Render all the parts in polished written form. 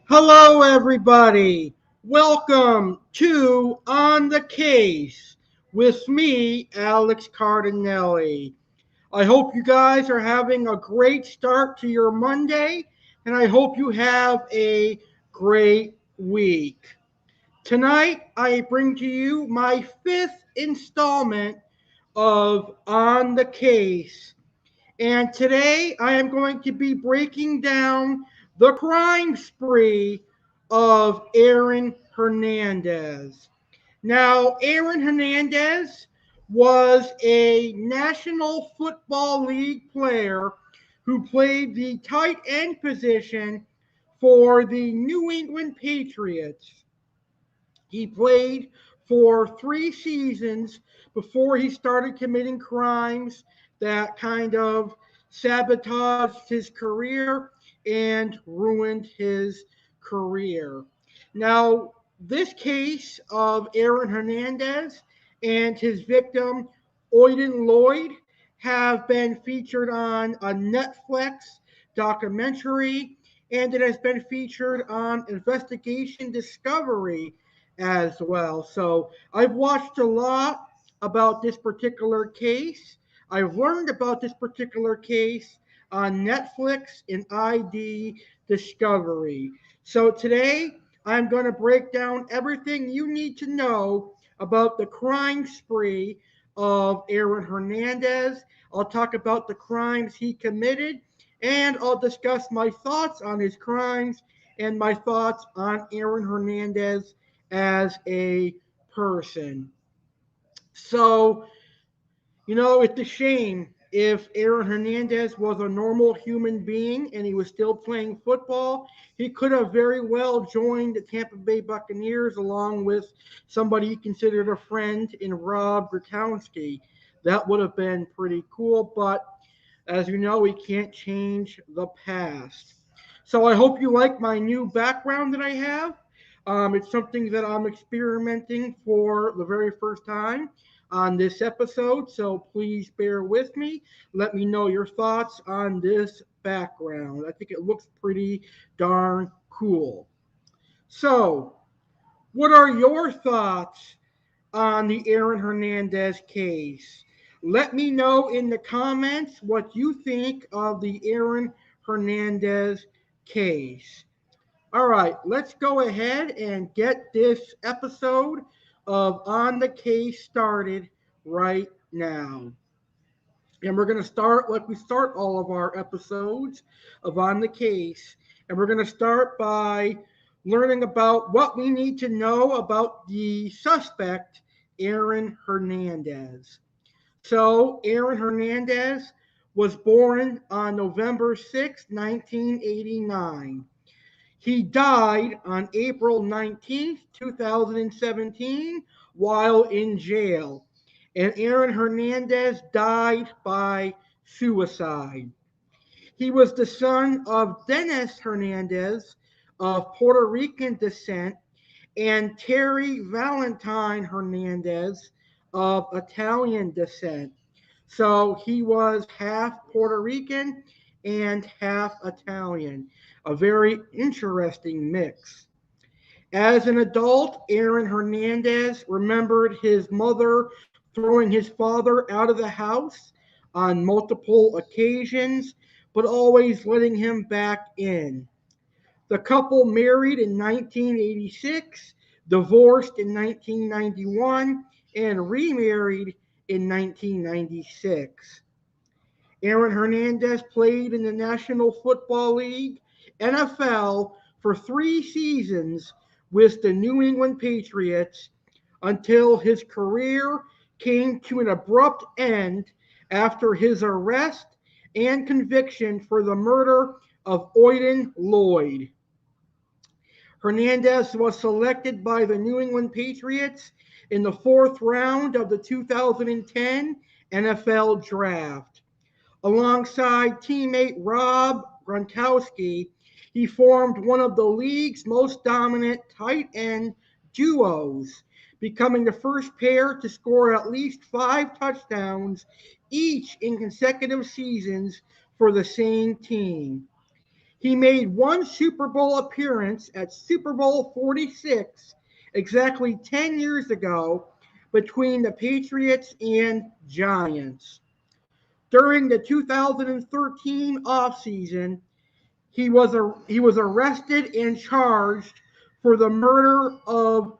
Hello, everybody. Welcome to On the Case with me, Alex Cardinale. I hope you guys are having a great start to your Monday, and I hope you have a great week. Tonight, I bring to you my fifth installment of On the Case. And today I am going to be breaking down the crime spree of Aaron Hernandez. Now, Aaron Hernandez was a National Football League player who played the tight end position for the New England Patriots. He played for 3 seasons before he started committing crimes that kind of sabotaged his career and ruined his career. Now, this case of Aaron Hernandez and his victim, Odin Llyod, have been featured on a Netflix documentary, and it has been featured on Investigation Discovery as well. So I've watched a lot about this particular case. I've learned about this particular case on Netflix and ID Discovery. So today I'm going to break down everything you need to know about the crime spree of Aaron Hernandez. I'll talk about the crimes he committed, and I'll discuss my thoughts on his crimes and my thoughts on Aaron Hernandez as a person. So, it's a shame if Aaron Hernandez was a normal human being and he was still playing football. He could have very well joined the Tampa Bay Buccaneers along with somebody he considered a friend in Rob Gronkowski. That would have been pretty cool, but as you know, we can't change the past. So I hope you like my new background that I have. It's something that I'm experimenting for the very first time on this episode, so please bear with me. Let me know your thoughts on this background. I think it looks pretty darn cool. So, what are your thoughts on the Aaron Hernandez case? Let me know in the comments what you think of the Aaron Hernandez case. All right, let's go ahead and get this episode of On the Case started right now. And we're going to start like we start all of our episodes of On the Case. And we're going to start by learning about what we need to know about the suspect, Aaron Hernandez. So, Aaron Hernandez was born on November 6, 1989. He died on April 19th, 2017, while in jail. And Aaron Hernandez died by suicide. He was the son of Dennis Hernandez of Puerto Rican descent and Terry Valentine Hernandez of Italian descent. So he was half Puerto Rican and half Italian. A very interesting mix. As an adult, Aaron Hernandez remembered his mother throwing his father out of the house on multiple occasions, but always letting him back in. The couple married in 1986, divorced in 1991, and remarried in 1996. Aaron Hernandez played in the National Football League, NFL, for 3 seasons with the New England Patriots until his career came to an abrupt end after his arrest and conviction for the murder of Odin Llyod. Hernandez was selected by the New England Patriots in the fourth round of the 2010 NFL Draft. Alongside teammate Rob Gronkowski, he formed one of the league's most dominant tight end duos, becoming the first pair to score at least 5 touchdowns each in consecutive seasons for the same team. He made one Super Bowl appearance at Super Bowl 46 exactly 10 years ago between the Patriots and Giants. During the 2013 offseason, he was arrested and charged for the murder of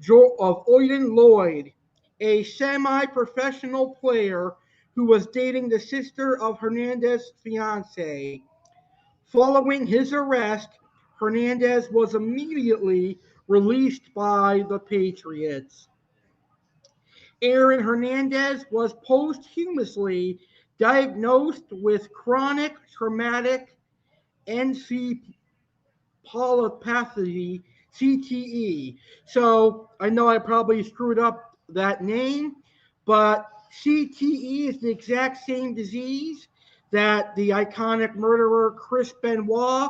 Odin Llyod, a semi-professional player who was dating the sister of Hernandez's fiancee. Following his arrest, Hernandez was immediately released by the Patriots. Aaron Hernandez was posthumously diagnosed with chronic traumatic encephalopathy, CTE. So I know I probably screwed up that name, but CTE is the exact same disease that the iconic murderer Chris Benoit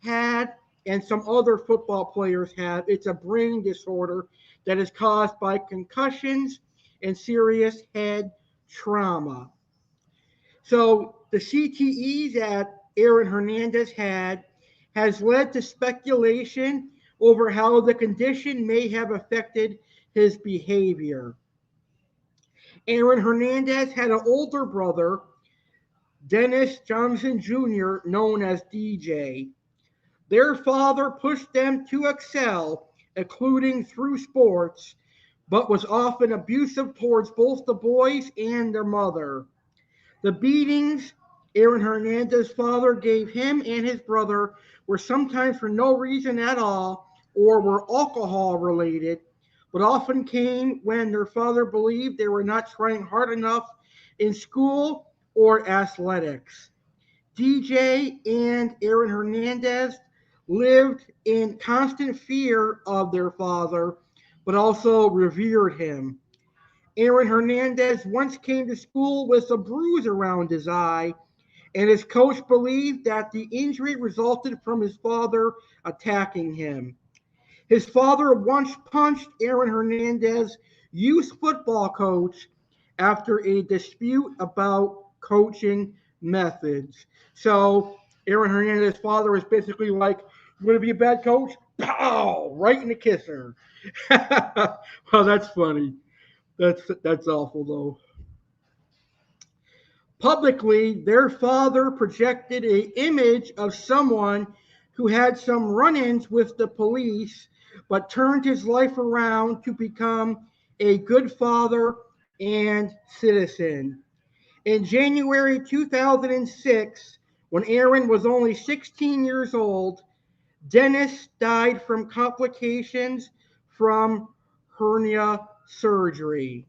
had and some other football players have. It's a brain disorder that is caused by concussions and serious head trauma. So the CTEs that Aaron Hernandez had has led to speculation over how the condition may have affected his behavior. Aaron Hernandez had an older brother, Dennis Johnson Jr., known as DJ. Their father pushed them to excel, including through sports, but was often abusive towards both the boys and their mother. The beatings Aaron Hernandez's father gave him and his brother were sometimes for no reason at all or were alcohol related, but often came when their father believed they were not trying hard enough in school or athletics. DJ and Aaron Hernandez lived in constant fear of their father, but also revered him. Aaron Hernandez once came to school with a bruise around his eye, and his coach believed that the injury resulted from his father attacking him. His father once punched Aaron Hernandez, youth football coach, after a dispute about coaching methods. So Aaron Hernandez's father is basically like, "You want to be a bad coach? Pow! Right in the kisser." Well, that's funny. That's awful though. Publicly, their father projected an image of someone who had some run-ins with the police, but turned his life around to become a good father and citizen. In January 2006, when Aaron was only 16 years old, Dennis died from complications from hernia surgery.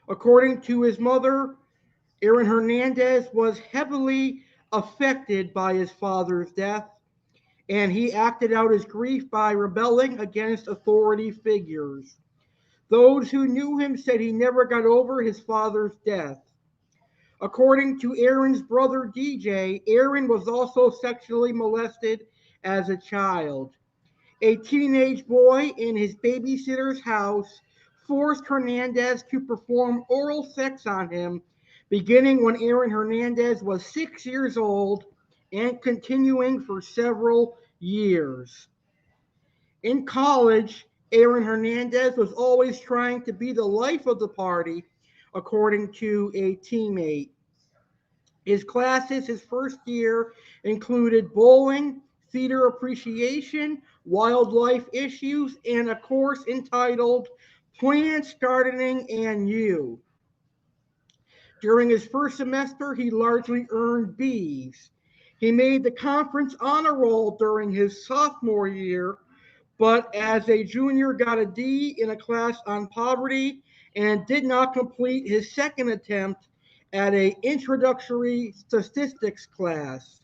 According to his mother, Aaron Hernandez was heavily affected by his father's death, and he acted out his grief by rebelling against authority figures. Those who knew him said he never got over his father's death. According to Aaron's brother DJ, Aaron was also sexually molested as a child. A teenage boy in his babysitter's house forced Hernandez to perform oral sex on him, beginning when Aaron Hernandez was 6 years old and continuing for several years. In college, Aaron Hernandez was always trying to be the life of the party, according to a teammate. His classes his first year included bowling, theater appreciation, wildlife issues, and a course entitled Plants, Gardening, and You. During his first semester, he largely earned B's. He made the conference honor roll during his sophomore year, but as a junior got a D in a class on poverty and did not complete his second attempt at a introductory statistics class.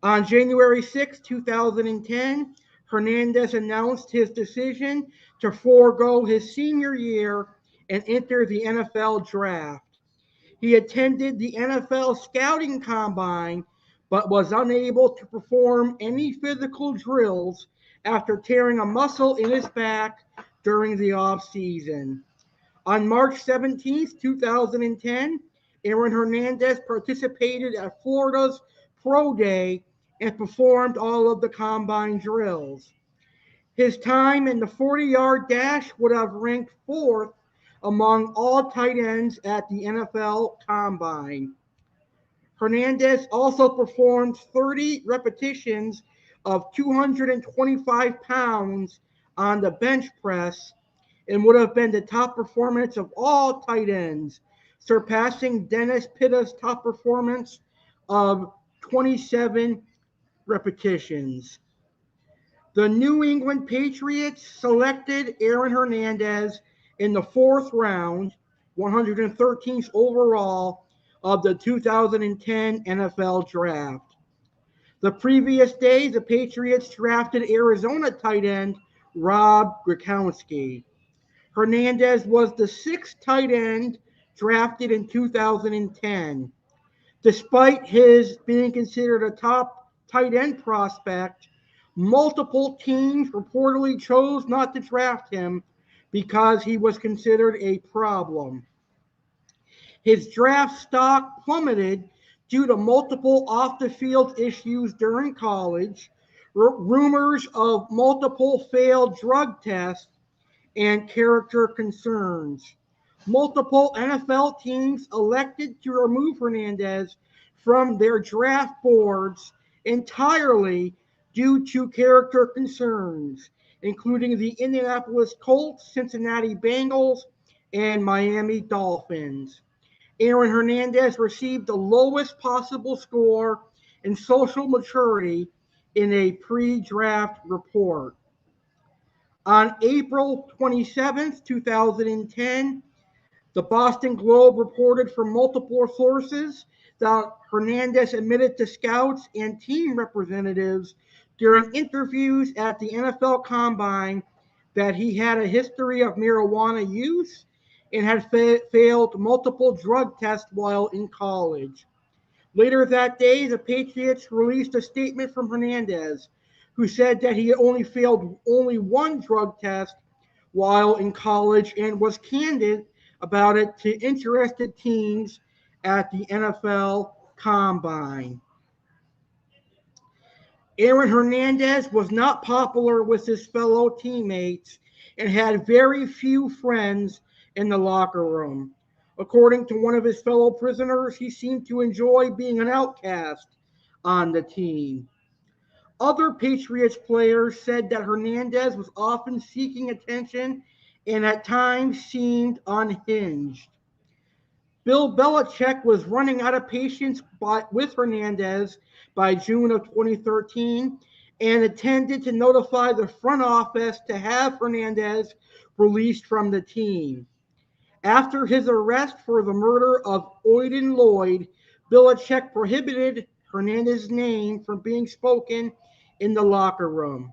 On January 6, 2010, Hernandez announced his decision to forego his senior year and enter the NFL draft. He attended the NFL scouting combine but was unable to perform any physical drills after tearing a muscle in his back during the offseason. On March 17th, 2010, Aaron Hernandez participated at Florida's Pro Day and performed all of the combine drills. His time in the 40-yard dash would have ranked fourth among all tight ends at the NFL Combine. Hernandez also performed 30 repetitions of 225 pounds on the bench press and would have been the top performance of all tight ends, surpassing Dennis Pitta's top performance of 27 repetitions. The New England Patriots selected Aaron Hernandez in the fourth round, 113th overall, of the 2010 NFL Draft. The previous day, the Patriots drafted Arizona tight end Rob Gronkowski. Hernandez was the sixth tight end drafted in 2010. Despite his being considered a top tight end prospect, multiple teams reportedly chose not to draft him because he was considered a problem. His draft stock plummeted due to multiple off the field issues during college, rumors of multiple failed drug tests, and character concerns. Multiple NFL teams elected to remove Hernandez from their draft boards entirely due to character concerns, including the Indianapolis Colts, Cincinnati Bengals, and Miami Dolphins. Aaron Hernandez received the lowest possible score in social maturity in a pre-draft report. On April 27, 2010, the Boston Globe reported from multiple sources that Hernandez admitted to scouts and team representatives during interviews at the NFL Combine that he had a history of marijuana use and had failed multiple drug tests while in college. Later that day, the Patriots released a statement from Hernandez, who said that he had only failed only one drug test while in college and was candid about it to interested teams at the NFL Combine. Aaron Hernandez was not popular with his fellow teammates and had very few friends in the locker room. According to one of his fellow prisoners, he seemed to enjoy being an outcast on the team. Other Patriots players said that Hernandez was often seeking attention and at times seemed unhinged. Bill Belichick was running out of patience with Hernandez by June of 2013 and intended to notify the front office to have Hernandez released from the team. After his arrest for the murder of Odin Llyod, Belichick prohibited Hernandez's name from being spoken in the locker room.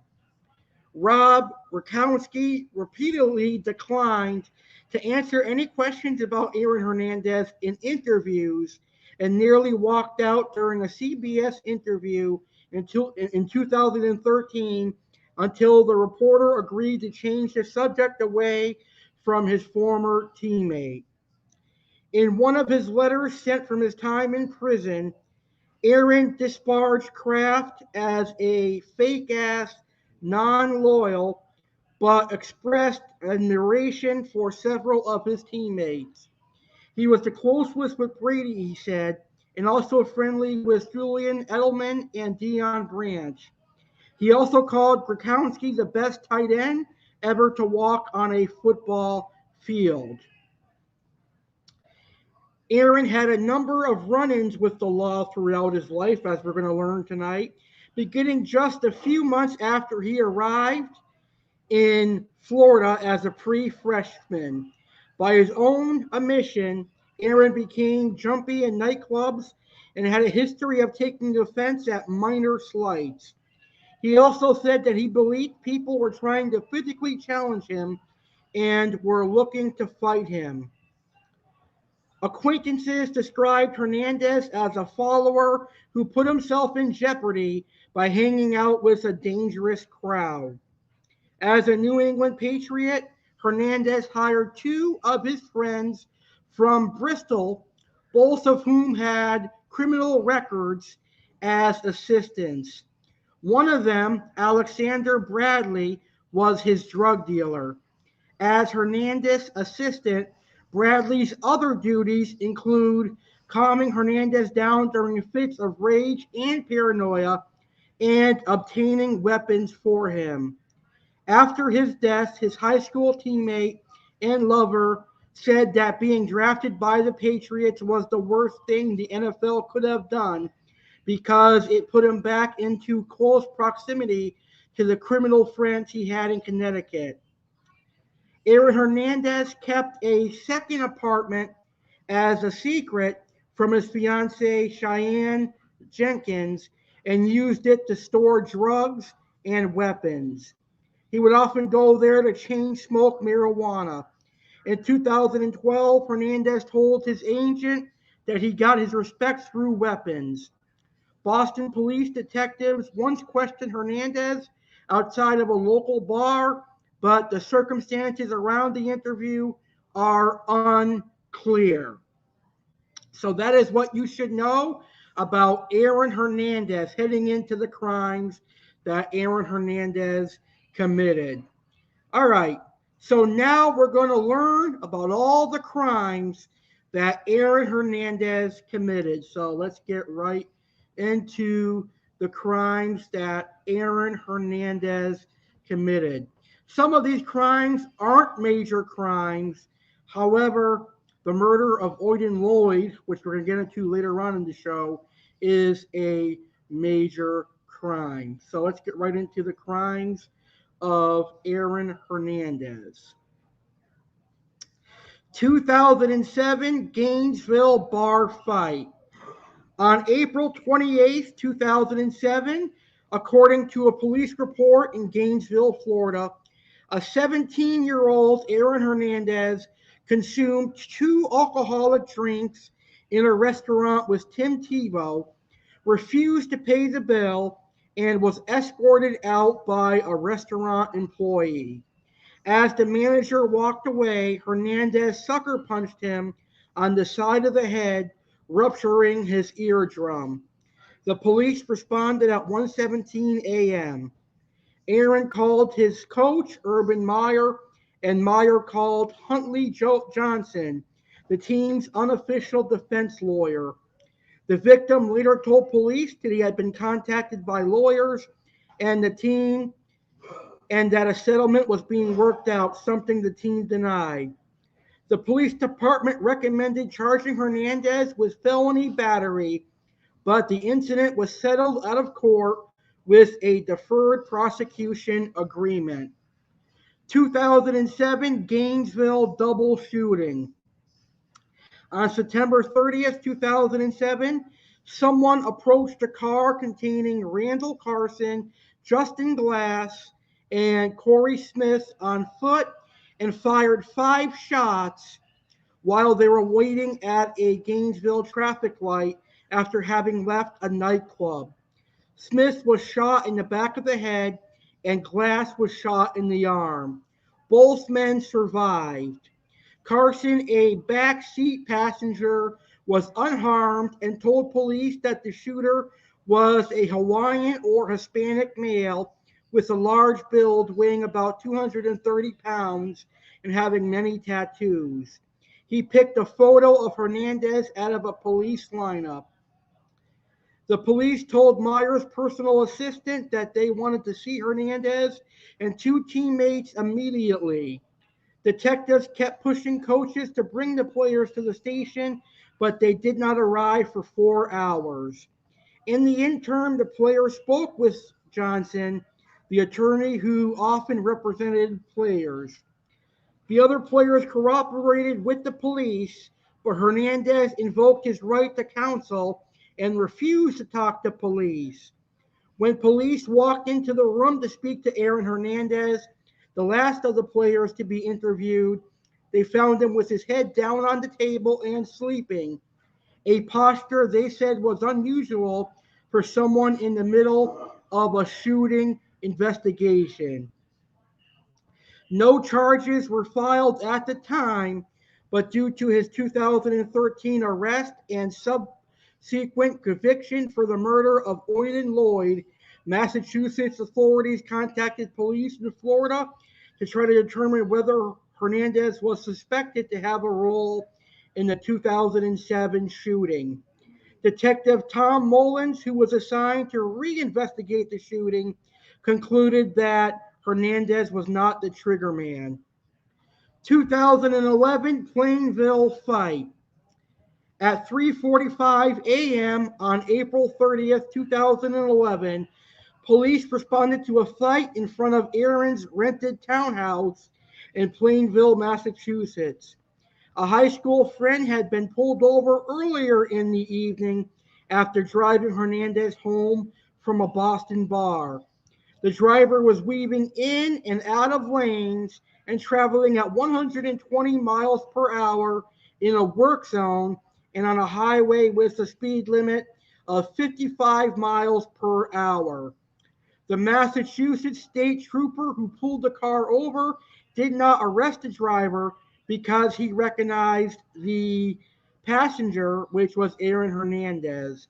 Rob Gronkowski repeatedly declined to answer any questions about Aaron Hernandez in interviews and nearly walked out during a CBS interview in 2013 until the reporter agreed to change the subject away from his former teammate. In one of his letters sent from his time in prison, Aaron disparaged Kraft as a fake-ass, non-loyal, but expressed admiration for several of his teammates. He was the closest with Brady, he said, and also friendly with Julian Edelman and Deion Branch. He also called Gronkowski the best tight end ever to walk on a football field. Aaron had a number of run-ins with the law throughout his life, as we're going to learn tonight, beginning just a few months after he arrived in Florida as a pre-freshman. By his own admission, Aaron became jumpy in nightclubs and had a history of taking offense at minor slights. He also said that he believed people were trying to physically challenge him and were looking to fight him. Acquaintances described Hernandez as a follower who put himself in jeopardy by hanging out with a dangerous crowd. As a New England Patriot, Hernandez hired two of his friends from Bristol, both of whom had criminal records, as assistants. One of them, Alexander Bradley, was his drug dealer. As Hernandez's assistant, Bradley's other duties include calming Hernandez down during fits of rage and paranoia and obtaining weapons for him. After his death, his high school teammate and lover said that being drafted by the Patriots was the worst thing the NFL could have done because it put him back into close proximity to the criminal friends he had in Connecticut. Aaron Hernandez kept a second apartment as a secret from his fiancée Cheyenne Jenkins and used it to store drugs and weapons. He would often go there to chain smoke marijuana. In 2012, Hernandez told his agent that he got his respect through weapons. Boston police detectives once questioned Hernandez outside of a local bar, but the circumstances around the interview are unclear. So that is what you should know about Aaron Hernandez heading into the crimes that Aaron Hernandez committed. All right, so now we're going to learn about all the crimes that Aaron Hernandez committed. So let's get right into the crimes that Aaron Hernandez committed. Some of these crimes aren't major crimes. However, the murder of Odin Llyod, which we're going to get into later on in the show, is a major crime. So let's get right into the crimes of Aaron Hernandez. 2007 Gainesville bar fight. On April 28, 2007, according to a police report in Gainesville, Florida, a 17-year-old Aaron Hernandez consumed 2 alcoholic drinks in a restaurant with Tim Tebow, refused to pay the bill, and was escorted out by a restaurant employee. As the manager walked away, Hernandez sucker punched him on the side of the head, rupturing his eardrum. The police responded at 1:17 a.m. Aaron called his coach, Urban Meyer, and Meyer called Huntley Johnson, the team's unofficial defense lawyer. The victim later told police that he had been contacted by lawyers and the team and that a settlement was being worked out, something the team denied. The police department recommended charging Hernandez with felony battery, but the incident was settled out of court with a deferred prosecution agreement. 2007 Gainesville double shooting. On September 30th, 2007, someone approached a car containing Randall Carson, Justin Glass, and Corey Smith on foot and fired 5 shots while they were waiting at a Gainesville traffic light after having left a nightclub. Smith was shot in the back of the head and Glass was shot in the arm. Both men survived. Carson, a back seat passenger, was unharmed and told police that the shooter was a Hawaiian or Hispanic male with a large build, weighing about 230 pounds and having many tattoos. He picked a photo of Hernandez out of a police lineup. The police told Meyer's personal assistant that they wanted to see Hernandez and two teammates immediately. Detectives kept pushing coaches to bring the players to the station, but they did not arrive for 4 hours. In the interim, the players spoke with Johnson, the attorney who often represented players. The other players cooperated with the police, but Hernandez invoked his right to counsel and refused to talk to police. When police walked into the room to speak to Aaron Hernandez, the last of the players to be interviewed, they found him with his head down on the table and sleeping, a posture they said was unusual for someone in the middle of a shooting investigation. No charges were filed at the time, but due to his 2013 arrest and subsequent conviction for the murder of Odin Llyod, Massachusetts authorities contacted police in Florida to try to determine whether Hernandez was suspected to have a role in the 2007 shooting. Detective Tom Mullins, who was assigned to reinvestigate the shooting, concluded that Hernandez was not the trigger man. 2011 Plainville fight. At 3:45 a.m. on April 30th, 2011, police responded to a fight in front of Aaron's rented townhouse in Plainville, Massachusetts. A high school friend had been pulled over earlier in the evening after driving Hernandez home from a Boston bar. The driver was weaving in and out of lanes and traveling at 120 miles per hour in a work zone and on a highway with a speed limit of 55 miles per hour. The Massachusetts state trooper who pulled the car over did not arrest the driver because he recognized the passenger, which was Aaron Hernandez.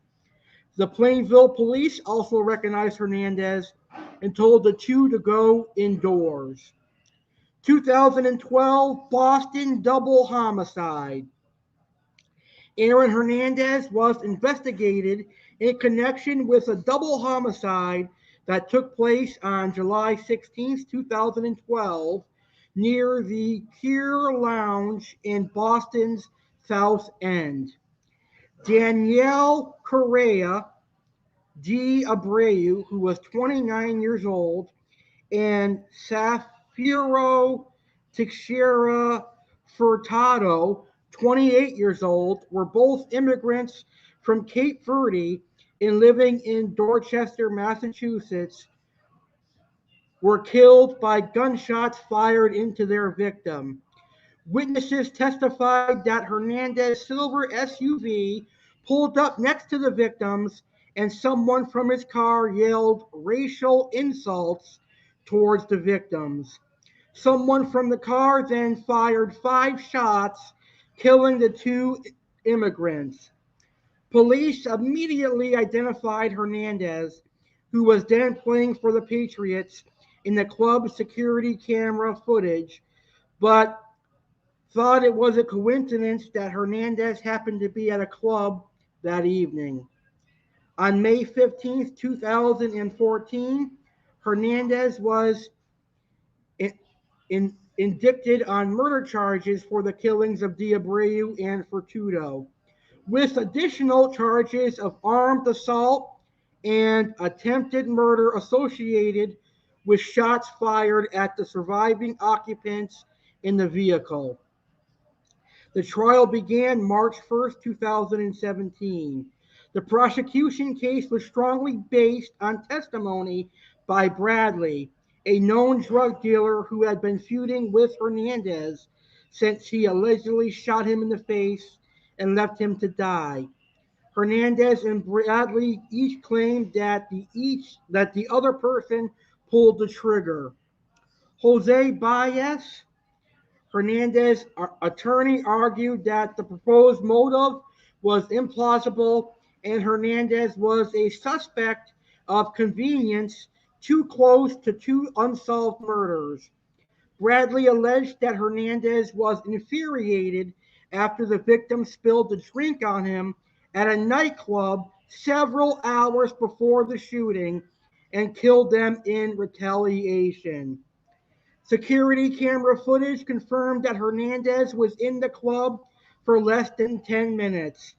The Plainville police also recognized Hernandez and told the two to go indoors. 2012 Boston double homicide. Aaron Hernandez was investigated in connection with a double homicide that took place on July 16, 2012, near the Kier Lounge in Boston's South End. Danielle Correa D. Abreu, who was 29 years old, and Safiro Teixeira Furtado, 28 years old, were both immigrants from Cape Verde and living in Dorchester, Massachusetts, were killed by gunshots fired into their victim. Witnesses testified that Hernandez's silver SUV pulled up next to the victims and someone from his car yelled racial insults towards the victims. Someone from the car then fired 5 shots, killing the two immigrants. Police immediately identified Hernandez, who was then playing for the Patriots, in the club's security camera footage, but thought it was a coincidence that Hernandez happened to be at a club that evening. On May 15th, 2014, Hernandez was indicted on murder charges for the killings of D'Abreu and Furtado, with additional charges of armed assault and attempted murder associated with shots fired at the surviving occupants in the vehicle. The trial began March 1st, 2017. The prosecution case was strongly based on testimony by Bradley, a known drug dealer who had been feuding with Hernandez since he allegedly shot him in the face and left him to die. Hernandez and Bradley each claimed that the other person pulled the trigger. Jose Baez, Hernandez's attorney, argued that the proposed motive was implausible and Hernandez was a suspect of convenience too close to two unsolved murders. Bradley alleged that Hernandez was infuriated after the victim spilled a drink on him at a nightclub several hours before the shooting and killed them in retaliation. Security camera footage confirmed that Hernandez was in the club for less than 10 minutes.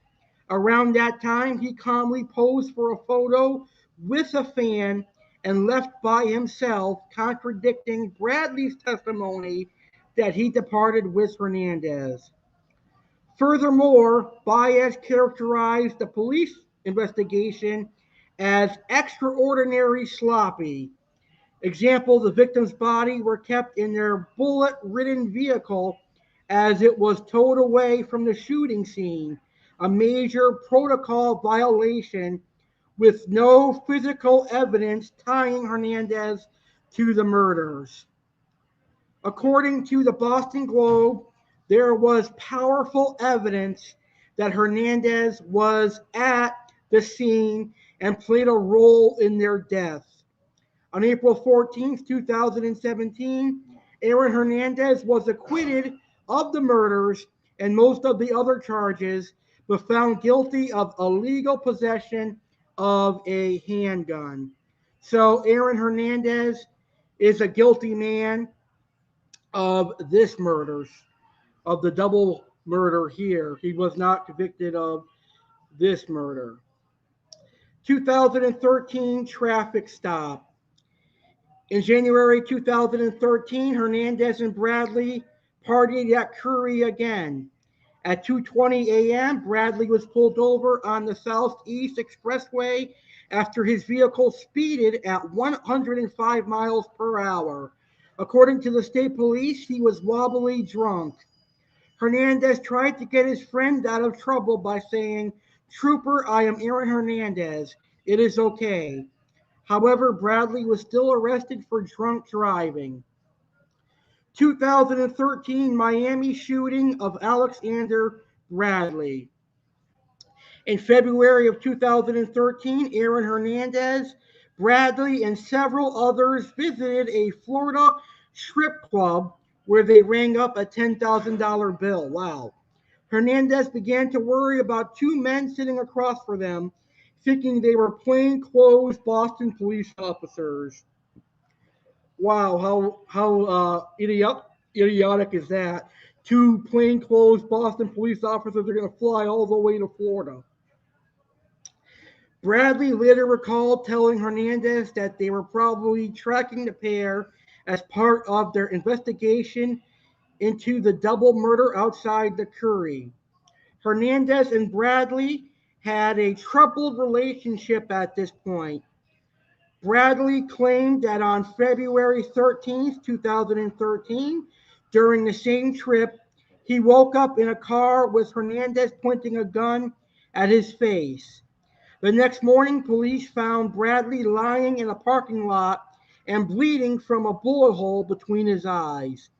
Around that time, he calmly posed for a photo with a fan and left by himself, contradicting Bradley's testimony that he departed with Hernandez. Furthermore, Baez characterized the police investigation as extraordinary sloppy. Example, the victim's body were kept in their bullet-ridden vehicle as it was towed away from the shooting scene, a major protocol violation with no physical evidence tying Hernandez to the murders. According to the Boston Globe, there was powerful evidence that Hernandez was at the scene and played a role in their death. On April 14th, 2017, Aaron Hernandez was acquitted of the murders and most of the other charges, but found guilty of illegal possession of a handgun. So Aaron Hernandez is a guilty man of this murders, of the double murder here. He was not convicted of this murder. 2013 traffic stop. In January 2013, Hernandez and Bradley partied at Curry again. At 2:20 a.m., Bradley was pulled over on the Southeast Expressway after his vehicle speeded at 105 miles per hour. According to the state police, he was wobbly drunk. Hernandez tried to get his friend out of trouble by saying, "Trooper, I am Aaron Hernandez. It is okay." However, Bradley was still arrested for drunk driving. 2013 Miami shooting of Alexander Bradley. In February of 2013, Aaron Hernandez, Bradley, and several others visited a Florida strip club where they rang up a $10,000 bill. Wow. Hernandez began to worry about two men sitting across from them, thinking they were plainclothes Boston police officers. Wow, how idiotic is that? Two plainclothes Boston police officers are going to fly all the way to Florida. Bradley later recalled telling Hernandez that they were probably tracking the pair as part of their investigation into the double murder outside the Curry. Hernandez and Bradley had a troubled relationship at this point. Bradley claimed that on February 13th, 2013, during the same trip, he woke up in a car with Hernandez pointing a gun at his face. The next morning, police found Bradley lying in a parking lot and bleeding from a bullet hole between his eyes.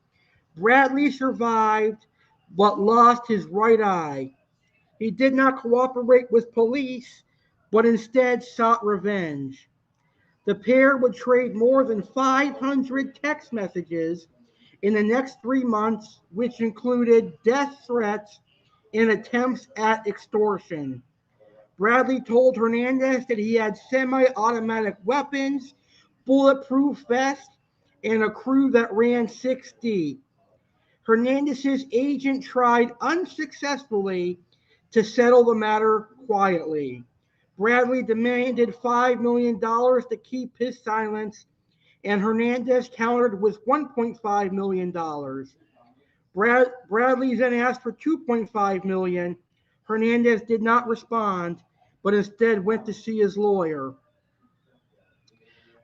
Bradley survived but lost his right eye. He did not cooperate with police, but instead sought revenge. The pair would trade more than 500 text messages in the next 3 months, which included death threats and attempts at extortion. Bradley told Hernandez that he had semi-automatic weapons, bulletproof vests, and a crew that ran 6 deep. Hernandez's agent tried unsuccessfully to settle the matter quietly. Bradley demanded $5 million to keep his silence, and Hernandez countered with $1.5 million. Bradley then asked for $2.5 million. Hernandez did not respond, but instead went to see his lawyer.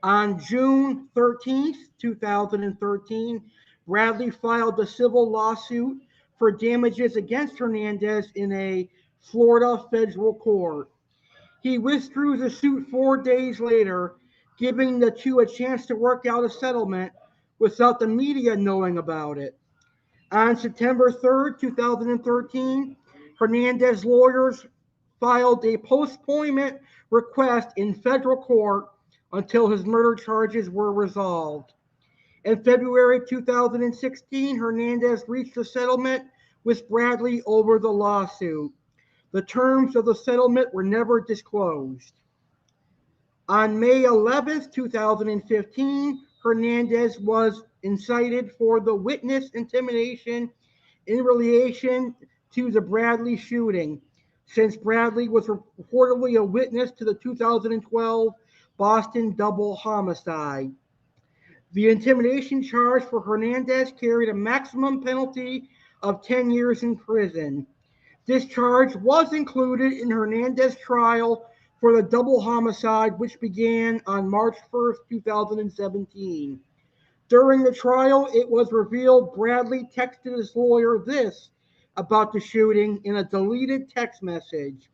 On June 13th, 2013, Bradley filed a civil lawsuit for damages against Hernandez in a Florida federal court. He withdrew the suit 4 days later, giving the two a chance to work out a settlement, without the media knowing about it. On September 3rd, 2013, Hernandez lawyers filed a postponement request in federal court until his murder charges were resolved. In February 2016, Hernandez reached a settlement with Bradley over the lawsuit. The terms of the settlement were never disclosed. On May 11th, 2015, Hernandez was indicted for the witness intimidation in relation to the Bradley shooting, since Bradley was reportedly a witness to the 2012 Boston double homicide. The intimidation charge for Hernandez carried a maximum penalty of 10 years in prison. This charge was included in Hernandez's trial for the double homicide, which began on March 1st, 2017. During the trial, it was revealed Bradley texted his lawyer this about the shooting in a deleted text message.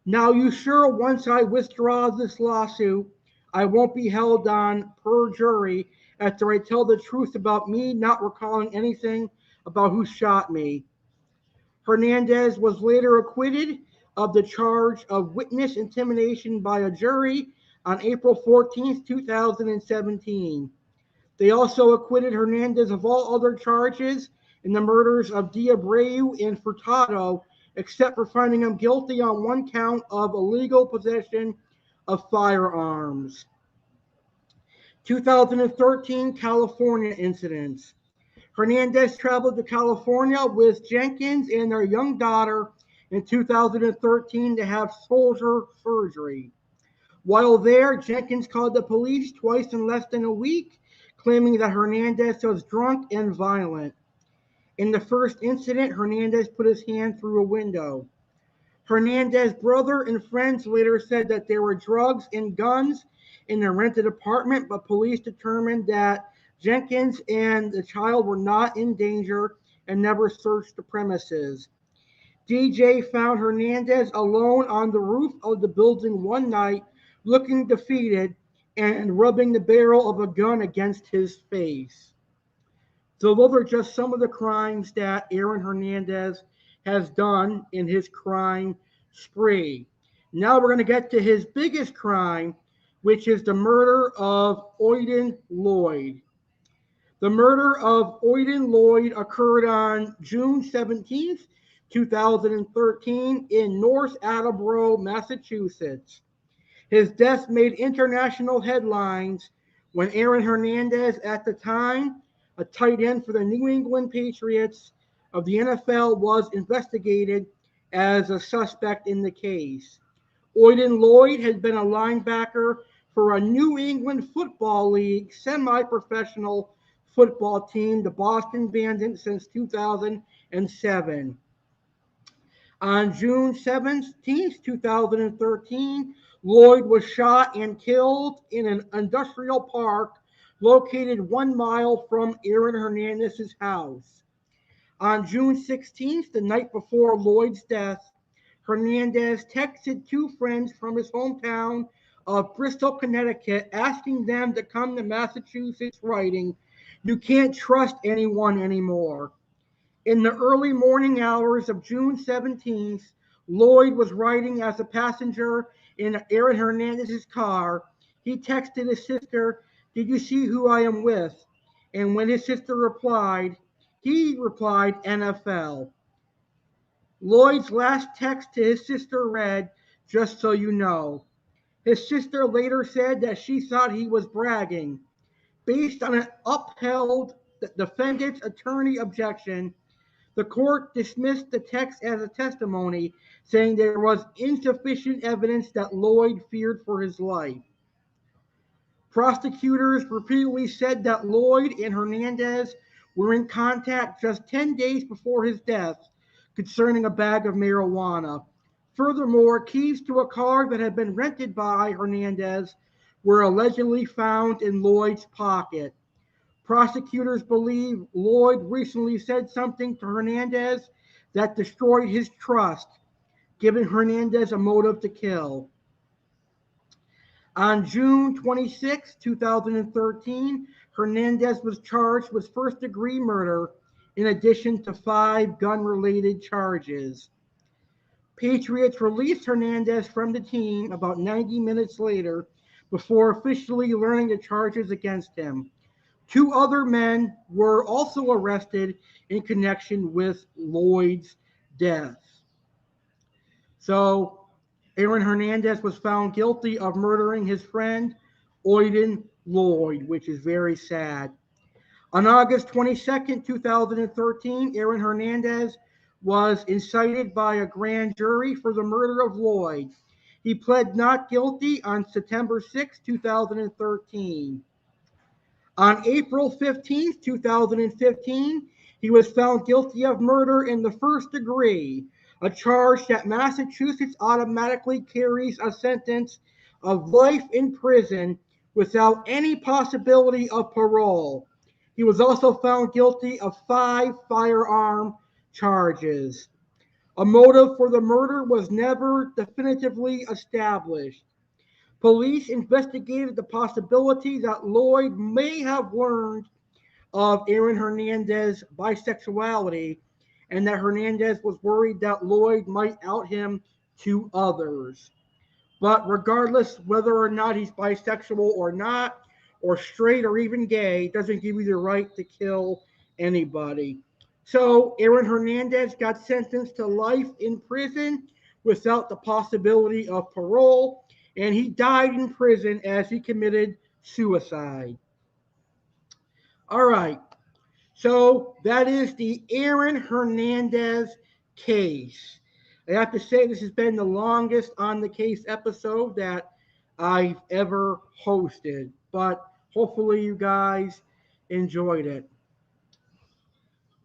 "Now you sure once I withdraw this lawsuit, I won't be held on perjury after I tell the truth about me not recalling anything about who shot me." Hernandez was later acquitted of the charge of witness intimidation by a jury on April 14th, 2017. They also acquitted Hernandez of all other charges in the murders of D'Abreu and Furtado, except for finding him guilty on one count of illegal possession of firearms. 2013 California incidents. Hernandez traveled to California with Jenkins and their young daughter in 2013 to have shoulder surgery. While there, Jenkins called the police twice in less than a week, claiming that Hernandez was drunk and violent. In the first incident, Hernandez put his hand through a window. Hernandez's brother and friends later said that there were drugs and guns in the rented apartment, but police determined that Jenkins and the child were not in danger and never searched the premises. DJ found Hernandez alone on the roof of the building one night, looking defeated and rubbing the barrel of a gun against his face. So those are just some of the crimes that Aaron Hernandez has done in his crime spree. Now we're going to get to his biggest crime, which is the murder of Odin Llyod. The murder of Odin Llyod occurred on June 17th, 2013 in North Attleboro, Massachusetts. His death made international headlines when Aaron Hernandez, at the time a tight end for the New England Patriots of the NFL, was investigated as a suspect in the case. Odin Llyod had been a linebacker for a New England Football League semi-professional football team, the Boston Bandits, since 2007. On June 17th, 2013, Llyod was shot and killed in an industrial park located 1 mile from Aaron Hernandez's house. On June 16th, the night before Lloyd's death, Hernandez texted two friends from his hometown of Bristol, Connecticut, asking them to come to Massachusetts, writing, "You can't trust anyone anymore." In the early morning hours of June 17th, Llyod was riding as a passenger in Aaron Hernandez's car. He texted his sister, "Did you see who I am with?" And when his sister replied, he replied, "NFL." Lloyd's last text to his sister read, "Just so you know." His sister later said that she thought he was bragging. Based on an upheld defendant's attorney objection, the court dismissed the text as a testimony, saying there was insufficient evidence that Llyod feared for his life. Prosecutors repeatedly said that Llyod and Hernandez were in contact just 10 days before his death concerning a bag of marijuana. Furthermore, keys to a car that had been rented by Hernandez were allegedly found in Lloyd's pocket. Prosecutors believe Llyod recently said something to Hernandez that destroyed his trust, giving Hernandez a motive to kill. On June 26, 2013, Hernandez was charged with first-degree murder in addition to 5 gun-related charges. Patriots released Hernandez from the team about 90 minutes later before officially learning the charges against him. 2 other men were also arrested in connection with Lloyd's death. So, Aaron Hernandez was found guilty of murdering his friend, Odin Llyod, which is very sad. On August 22nd, 2013, Aaron Hernandez was indicted by a grand jury for the murder of Llyod. He pled not guilty on September 6, 2013. On April 15th, 2015, he was found guilty of murder in the first degree, a charge that Massachusetts automatically carries a sentence of life in prison without any possibility of parole. He was also found guilty of 5 firearm charges. A motive for the murder was never definitively established. Police investigated the possibility that Llyod may have learned of Aaron Hernandez's bisexuality and that Hernandez was worried that Llyod might out him to others. But regardless whether or not he's bisexual or not, or straight or even gay, doesn't give you the right to kill anybody. So Aaron Hernandez got sentenced to life in prison without the possibility of parole, and he died in prison as he committed suicide. All right. So that is the Aaron Hernandez case. I have to say this has been the longest on the case episode that I've ever hosted, but hopefully you guys enjoyed it.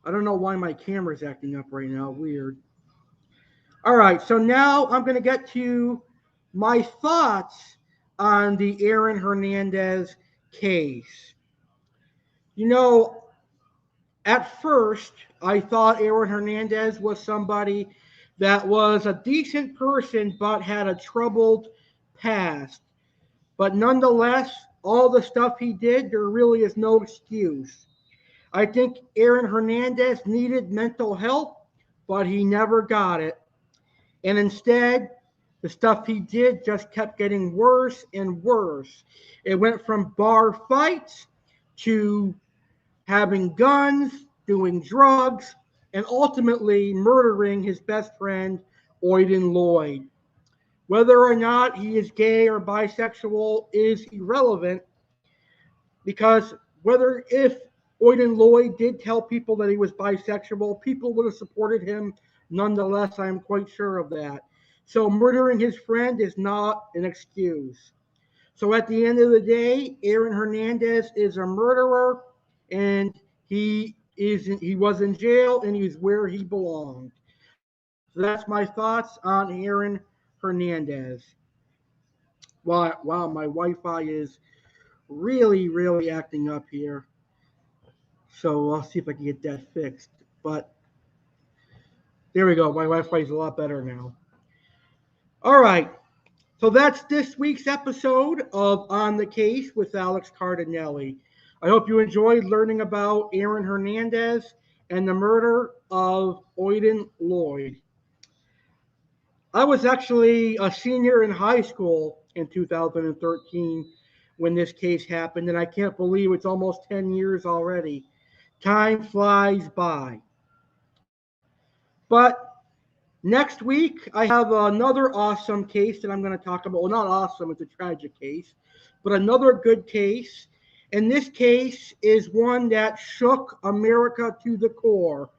I don't know why my camera's acting up right now. Weird. All right, so now I'm going to get to my thoughts on the Aaron Hernandez case. You know, at first, I thought Aaron Hernandez was somebody that was a decent person but had a troubled past. But nonetheless, all the stuff he did, there really is no excuse. I think Aaron Hernandez needed mental help, but he never got it. And instead, the stuff he did just kept getting worse and worse. It went from bar fights to having guns, doing drugs, and ultimately murdering his best friend, Odin Llyod. Whether or not he is gay or bisexual is irrelevant because if Odin Llyod did tell people that he was bisexual, people would have supported him nonetheless. I am quite sure of that. So murdering his friend is not an excuse. So at the end of the day, Aaron Hernandez is a murderer, and he was in jail, and he's where he belonged. So that's my thoughts on Aaron Hernandez. Wow, my Wi-Fi is really acting up here. So I'll see if I can get that fixed. But there we go. My Wi-Fi is a lot better now. All right. So that's this week's episode of On the Case with Alex Cardinale. I hope you enjoyed learning about Aaron Hernandez and the murder of Odin Llyod. I was actually a senior in high school in 2013 when this case happened, and I can't believe it's almost 10 years already. Time flies by. But next week, I have another awesome case that I'm going to talk about. Well, not awesome, it's a tragic case, but another good case. And this case is one that shook America to the core.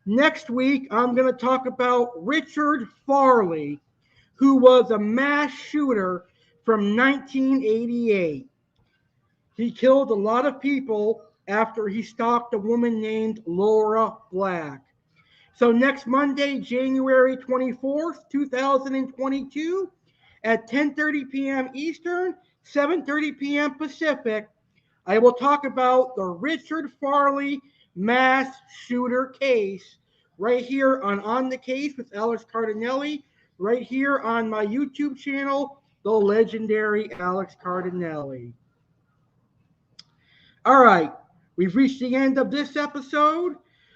Next week, I'm going to talk about Richard Farley, who was a mass shooter from 1988. He killed a lot of people after he stalked a woman named Laura Black. So next Monday, January 24th, 2022, at 10:30 p.m. Eastern, 7:30 p.m. Pacific, I will talk about the Richard Farley mass shooter case right here on the Case with Alex Cardinale, right here on my YouTube channel the legendary Alex Cardinale. All right, we've reached the end of this episode.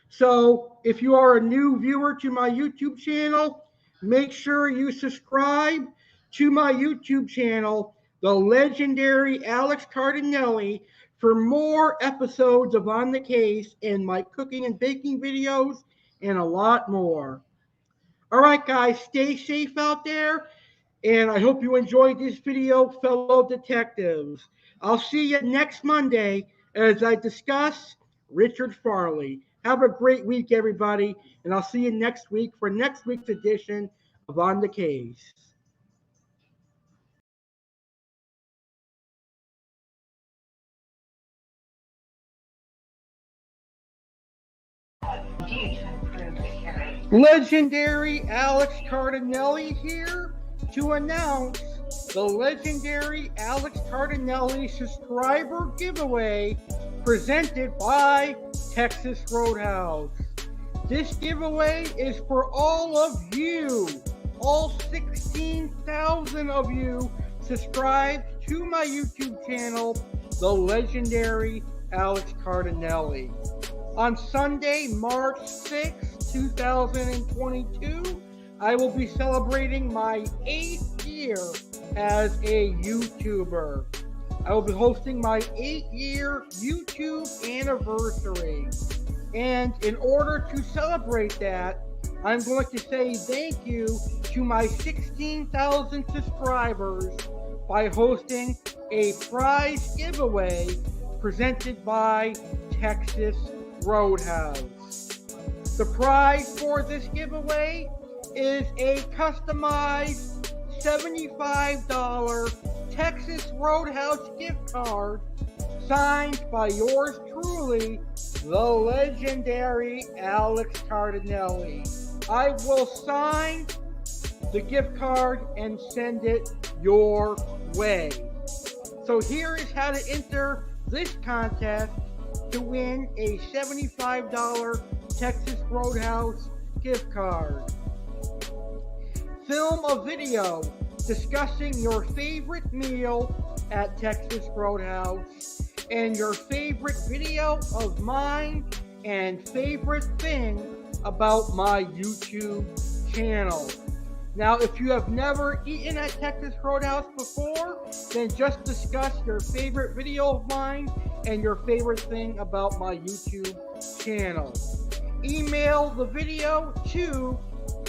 So if you are a new viewer to my YouTube channel, make sure you subscribe to my YouTube channel, the legendary Alex Cardinale, for more episodes of On the Case and my cooking and baking videos and a lot more. All right, guys, stay safe out there. And I hope you enjoyed this video, fellow detectives. I'll see you next Monday as I discuss Richard Farley. Have a great week, everybody. And I'll see you next week for next week's edition of On the Case. Legendary Alex Cardinale here to announce the legendary Alex Cardinale subscriber giveaway presented by Texas Roadhouse. This giveaway is for all of you, all 16,000 of you subscribed to my YouTube channel, the legendary Alex Cardinale. On Sunday, March 6th, 2022, I will be celebrating my 8th year as a YouTuber. I will be hosting my 8-year YouTube anniversary. And in order to celebrate that, I'm going to say thank you to my 16,000 subscribers by hosting a prize giveaway presented by Texas Roadhouse. The prize for this giveaway is a customized $75 Texas Roadhouse gift card signed by yours truly, the legendary Alex Cardinale. I will sign the gift card and send it your way. So here is how to enter this contest to win a $75 Texas Roadhouse gift card. Film a video discussing your favorite meal at Texas Roadhouse and your favorite video of mine and favorite thing about my YouTube channel. Now, if you have never eaten at Texas Roadhouse before, then just discuss your favorite video of mine and your favorite thing about my YouTube channel. Email the video to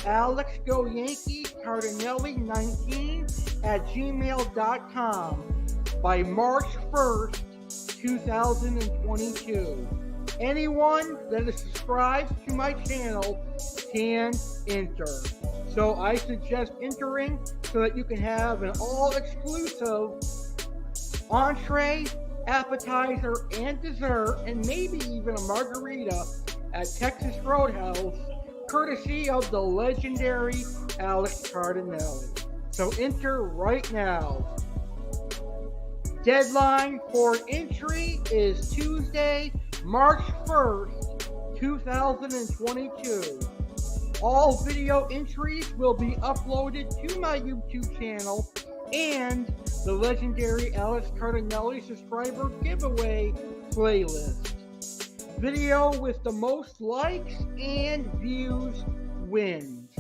alexgoyankiecardinale19@gmail.com by March 1st, 2022. Anyone that is subscribed to my channel can enter. So I suggest entering so that you can have an all-exclusive entree, appetizer, and dessert, and maybe even a margarita at Texas Roadhouse, courtesy of the legendary Alex Cardinale. So enter right now. Deadline for entry is Tuesday, March 1st, 2022. All video entries will be uploaded to my YouTube channel and the legendary Alex Cardinale subscriber giveaway playlist. Video with the most likes and views wins.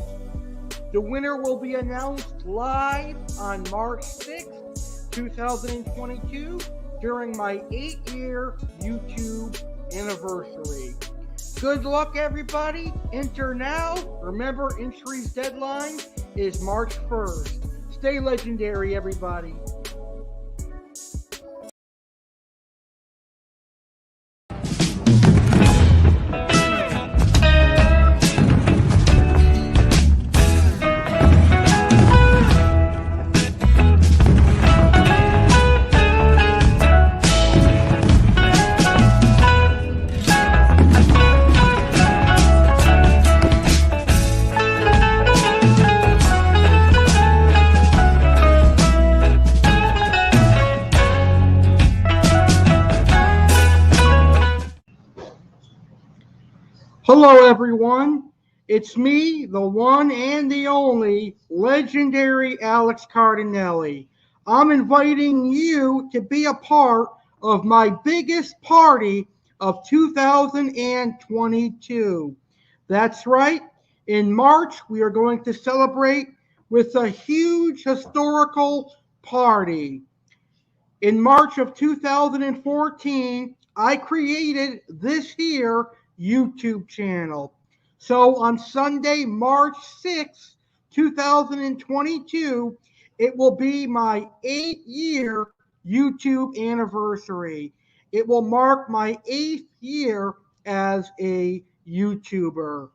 The winner will be announced live on March 6th, 2022 during my 8-year YouTube anniversary. Good luck, everybody. Enter now. Remember, entry's deadline is March 1st. Stay legendary, everybody. Hello, everyone, It's me, the one and the only legendary Alex Cardinale. I'm inviting you to be a part of my biggest party of 2022. That's right. In March, we are going to celebrate with a huge historical party. In March of 2014, I created this here YouTube channel. So on Sunday, March 6th, 2022, it will be my 8-year YouTube anniversary. It will mark my 8th year as a YouTuber.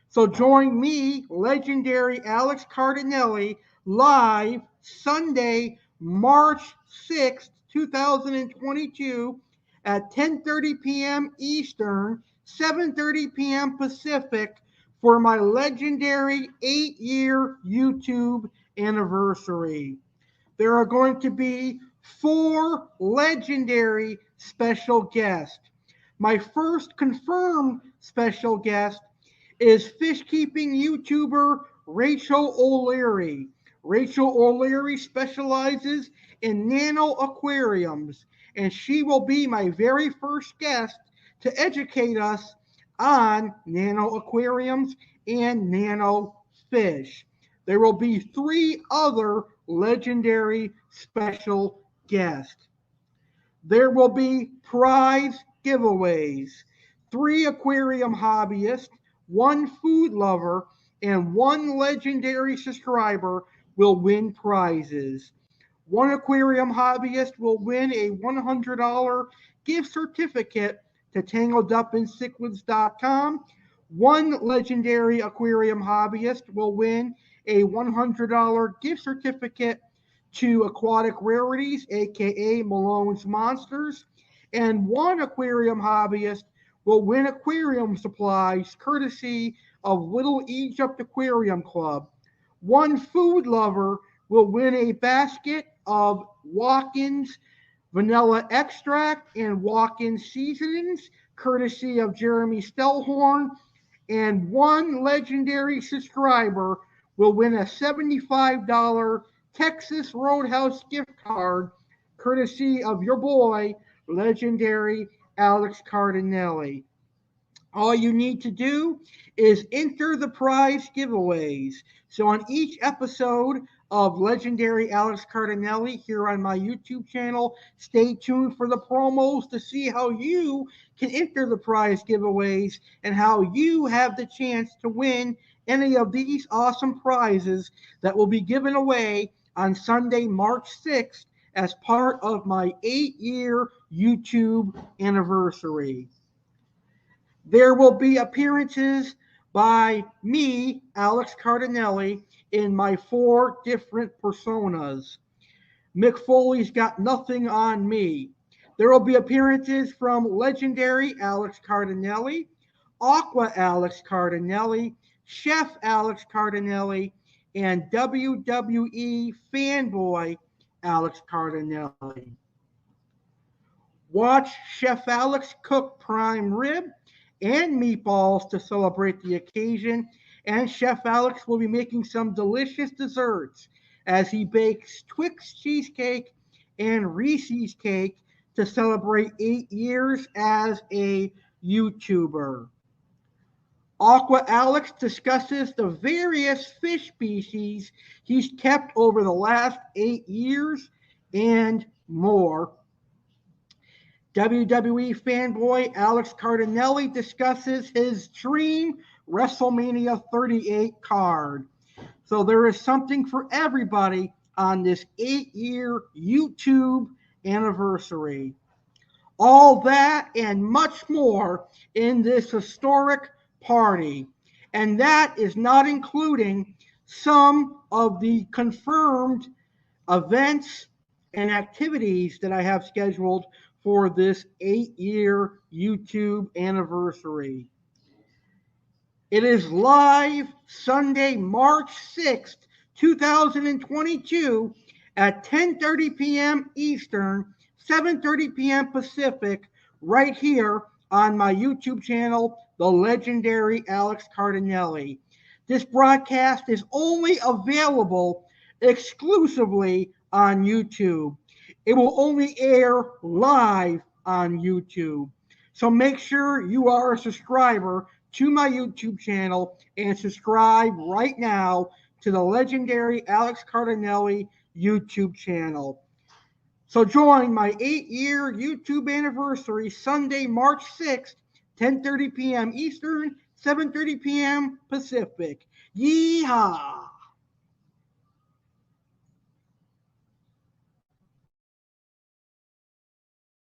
So join me, legendary Alex Cardinale, live Sunday, March 6th, 2022 at 10:30 p.m. Eastern, 7:30 p.m. Pacific for my legendary 8-year YouTube anniversary. There are going to be 4 legendary special guests. My first confirmed special guest is fish keeping YouTuber Rachel O'Leary. Rachel O'Leary specializes in nano aquariums, and she will be my very first guest to educate us on nano aquariums and nano fish. There will be 3 other legendary special guests. There will be prize giveaways. 3 aquarium hobbyists, 1 food lover, and 1 legendary subscriber will win prizes. 1 aquarium hobbyist will win a $100 gift certificate to tangledupincichlids.com. 1 legendary aquarium hobbyist will win a $100 gift certificate to Aquatic Rarities, aka Malone's Monsters, and 1 aquarium hobbyist will win aquarium supplies courtesy of Little Egypt Aquarium Club. 1 food lover will win a basket of Watkins vanilla extract and Watkins seasonings courtesy of Jeremy Stellhorn, and 1 legendary subscriber will win a $75 Texas Roadhouse gift card courtesy of your boy, legendary Alex Cardinale. All you need to do is enter the prize giveaways. So on each episode of legendary Alex Cardinale here on my YouTube channel, stay tuned for the promos to see how you can enter the prize giveaways and how you have the chance to win any of these awesome prizes that will be given away on Sunday, March 6th as part of my 8-year YouTube anniversary. There will be appearances by me, Alex Cardinale, in my 4 different personas. Mick Foley's got nothing on me. There will be appearances from legendary Alex Cardinale, Aqua Alex Cardinale, Chef Alex Cardinale, and WWE fanboy Alex Cardinale. Watch Chef Alex cook prime rib and meatballs to celebrate the occasion, and Chef Alex will be making some delicious desserts as he bakes Twix cheesecake and Reese's cake to celebrate 8 years as a YouTuber. Aqua Alex discusses the various fish species he's kept over the last 8 years and more. WWE fanboy Alex Cardinale discusses his dream WrestleMania 38 card. So there is something for everybody on this 8-year YouTube anniversary. All that and much more in this historic party. And that is not including some of the confirmed events and activities that I have scheduled for this 8-year YouTube anniversary. It is live Sunday, March 6th, 2022 at 10:30 p.m. Eastern, 7:30 p.m. Pacific, right here on my YouTube channel, the legendary Alex Cardinale. This broadcast is only available exclusively on YouTube. It will only air live on YouTube. So make sure you are a subscriber to my YouTube channel and subscribe right now to the legendary Alex Cardinale YouTube channel. So join my 8-year YouTube anniversary Sunday, March 6th, 10:30 p.m. Eastern, 7:30 p.m. Pacific. Yeehaw!